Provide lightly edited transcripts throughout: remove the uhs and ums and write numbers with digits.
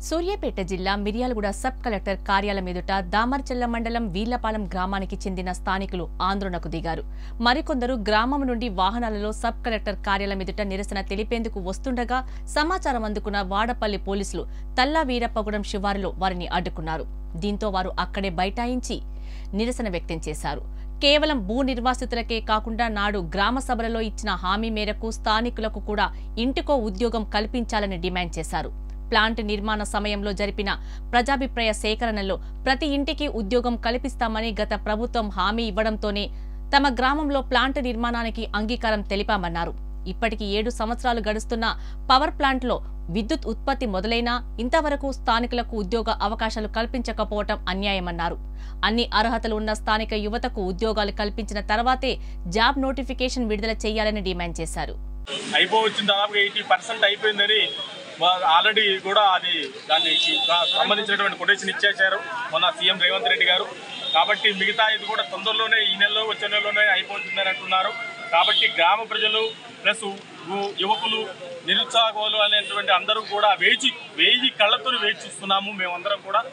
సూర్యాపేట జిల్లా Miryalaguda sub collector కార్యాలయం ఎదుట దామర్చల్ల మండలం వీళ్లపాలెం గ్రామానికి చెందిన స్థానికులు ఆందోళనకు దిగారు. మరికొందరు గ్రామం నుండి వాహనాలలో సబ్ కలెక్టర్ కార్యాలయం ఎదుట నిరసన తెలిపేందుకు వస్తుండగా సమాచారం అందుకున్న వాడపల్లి పోలీసులు తల్లా వీరప్పగూడెం శివారులో వారిని అడ్డుకున్నారు. దీంతో వారు అక్కడే బైఠాయించి నిరసన వ్యక్తం చేశారు. కేవలం భూ నిర్వాసితులకే కాకుండా నాడు గ్రామ సభలలో ఇచ్చిన హామీ మేరకు స్థానికులకు కూడా ఇంటికో ఉద్యోగం కల్పించాలని డిమాండ్ చేశారు. ప్లాంట్ నిర్మాణ సమయంలో జరిపిన ప్రజాభిప్రాయ సేకరణలో ప్రతి ఇంటికి ఉద్యోగం కల్పిస్తామని గత ప్రభుత్వం హామీ ఇవ్వడంతోనే తమ గ్రామంలో ప్లాంట్ నిర్మాణానికి అంగీకారం తెలిపామన్నారు. ఇప్పటికి 7 సంవత్సరాలు గడుస్తున్న పవర్ ప్లాంట్లో విద్యుత్ ఉత్పత్తి మొదలైనా ఇంతవరకు స్థానికులకు ఉద్యోగ అవకాశాలు కల్పించకపోవటం అన్యాయమన్నారు. అన్ని అర్హతలు ఉన్న స్థానిక యువతకు ఉద్యోగాలు కల్పించిన తర్వాతే జాబ్ నోటిఫికేషన్ విడుదల చేయాలని డిమాండ్ చేశారు. ఆల్రెడీ కూడా దానికి సంబంధించినటువంటి కొటేషన్ ఇచ్చేశారు మొన్న సీఎం రేవంత్ రెడ్డి గారు. కాబట్టి మిగతా ఇది కూడా తొందరలోనే ఈ నెలలో వచ్చే నెలలోనే అయిపోతుందని అంటున్నారు. కాబట్టి గ్రామ ప్రజలు ప్లస్ యువకులు నిరుత్సాహకులు అనేటువంటి అందరూ కూడా వేయి కళ్ళతో వేచిస్తున్నాము మేమందరం కూడా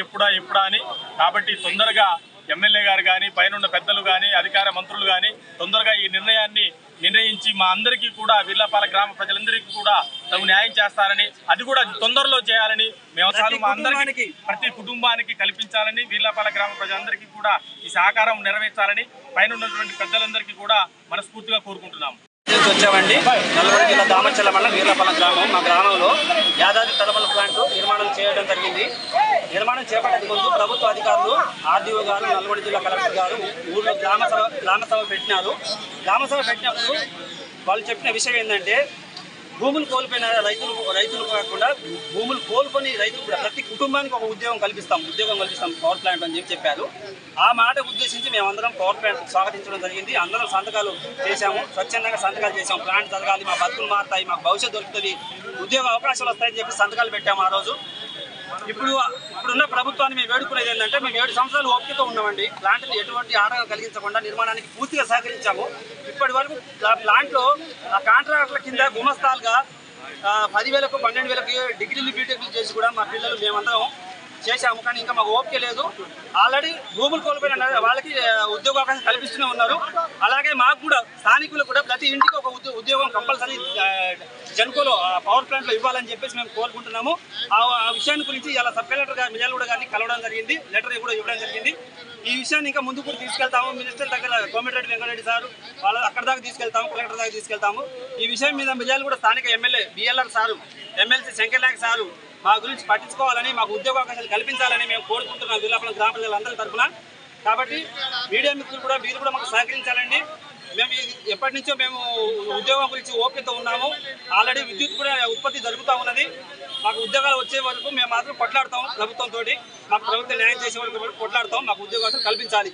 ఎప్పుడా అని. కాబట్టి తొందరగా ఎమ్మెల్యే గారు కానీ పైన పెద్దలు కానీ అధికార మంత్రులు కానీ తొందరగా ఈ నిర్ణయాన్ని నిర్ణయించి మా అందరికీ కూడా వీళ్లపాలెం గ్రామ ప్రజలందరికీ కూడా తగు న్యాయం చేస్తారని, అది కూడా తొందరలో చేయాలని మేము మా అందరికీ ప్రతి కుటుంబానికి కల్పించాలని వీళ్లపాలెం గ్రామ ప్రజలందరికీ కూడా ఈ సహకారం నెరవేర్చాలని పైన ఉన్నటువంటి పెద్దలందరికీ కూడా మనస్ఫూర్తిగా కోరుకుంటున్నాము. వచ్చామండి. నల్గొండ జిల్లా దామర్చల్ల మండలం వీర్లపాలెం గ్రామం. మా గ్రామంలో యాదాద్రి థర్మల్ ప్లాంట్ నిర్మాణం చేయడం జరిగింది. నిర్మాణం చేపట్టక ముందు ప్రభుత్వ అధికారులు ఆర్డీఓ గారు నల్గొండ జిల్లా కలెక్టర్ గారు ఊళ్ళో గ్రామ సభ పెట్టినారు. గ్రామ సభ పెట్టినప్పుడు వాళ్ళు చెప్పిన విషయం ఏంటంటే భూములు కోల్పోయిన రైతులు కాకుండా భూములు కోల్పోని రైతులు కూడా ప్రతి కుటుంబానికి ఒక ఉద్యోగం కల్పిస్తాం పవర్ ప్లాంట్ అని చెప్పారు. ఆ మాట ఉద్దేశించి మేమందరం పవర్ ప్లాంట్ స్వాగతించడం జరిగింది. అందరం సంతకాలు చేశాము, స్వచ్ఛందంగా సంతకాలు చేశాము. ప్లాంట్ జరగాలి, మా బతుకులు మారుతాయి, మాకు భవిష్యత్తు దొరుకుతుంది, ఉద్యోగ అవకాశాలు వస్తాయని చెప్పి సంతకాలు పెట్టాము ఆ రోజు. ఇప్పుడున్న ప్రభుత్వాన్ని మేము వేడుకునేది ఏంటంటే మేము 7 సంవత్సరాలు ఓపికతో ఉన్నామండి. ప్లాంట్ని ఎటువంటి ఆటంకం కలిగించకుండా నిర్మాణానికి పూర్తిగా సహకరించాము. ఇప్పటి వరకు ప్లాంట్లో ఆ కాంట్రాక్టర్ల కింద గుమస్తాలుగా 10,000కు 12,000కి డిగ్రీలు బీటెక్లు చేసి కూడా మా పిల్లలు మేమందరం చేశాము. కానీ ఇంకా మాకు ఓపిక లేదు. ఆల్రెడీ భూములు కోల్పోయిన వాళ్ళకి ఉద్యోగ అవకాశం కల్పిస్తూనే ఉన్నారు. అలాగే మాకు కూడా స్థానికులకు కూడా ప్రతి ఇంటికి ఒక ఉద్యోగం కంపల్సరీ జన్కోలో పవర్ ప్లాంట్లో ఇవ్వాలని చెప్పేసి మేము కోరుకుంటున్నాము. ఆ విషయాన్ని గురించి ఇలా సబ్ కలెక్టర్ గారు మిర్యాలగూడ గారిని కలవడం జరిగింది, లెటర్ కూడా ఇవ్వడం జరిగింది. ఈ విషయాన్ని ఇంకా ముందు కూడా తీసుకెళ్తాము. మినిస్టర్ దగ్గర కోమటిరెడ్డి వెంకటరెడ్డి సార్ వాళ్ళు అక్కడ దాకా తీసుకెళ్తాము, కలెక్టర్ దాకా తీసుకెళ్తాము. ఈ విషయం మీద మిర్యాలగూడ స్థానిక MLA BLR sir, MLC Shankar Nayak sir మా గురించి పట్టించుకోవాలని, మాకు ఉద్యోగ అవకాశాలు కల్పించాలని మేము కోరుకుంటున్నాం వీళ్లపాలెం గ్రామ ప్రజలందరి తరఫున. కాబట్టి మీడియా మిత్రులు కూడా మీరు కూడా మాకు సహకరించాలండి. మేము ఎప్పటి నుంచో మేము ఉద్యోగం గురించి ఓపికతో ఉన్నాము. ఆల్రెడీ విద్యుత్ కూడా ఉత్పత్తి జరుగుతూ ఉన్నది. మాకు ఉద్యోగాలు వచ్చే వరకు మేము మాత్రం కొట్లాడతాం ప్రభుత్వంతో. మాకు ప్రభుత్వం న్యాయం చేసే వరకు కొట్లాడతాం. మాకు ఉద్యోగాలు కల్పించాలి.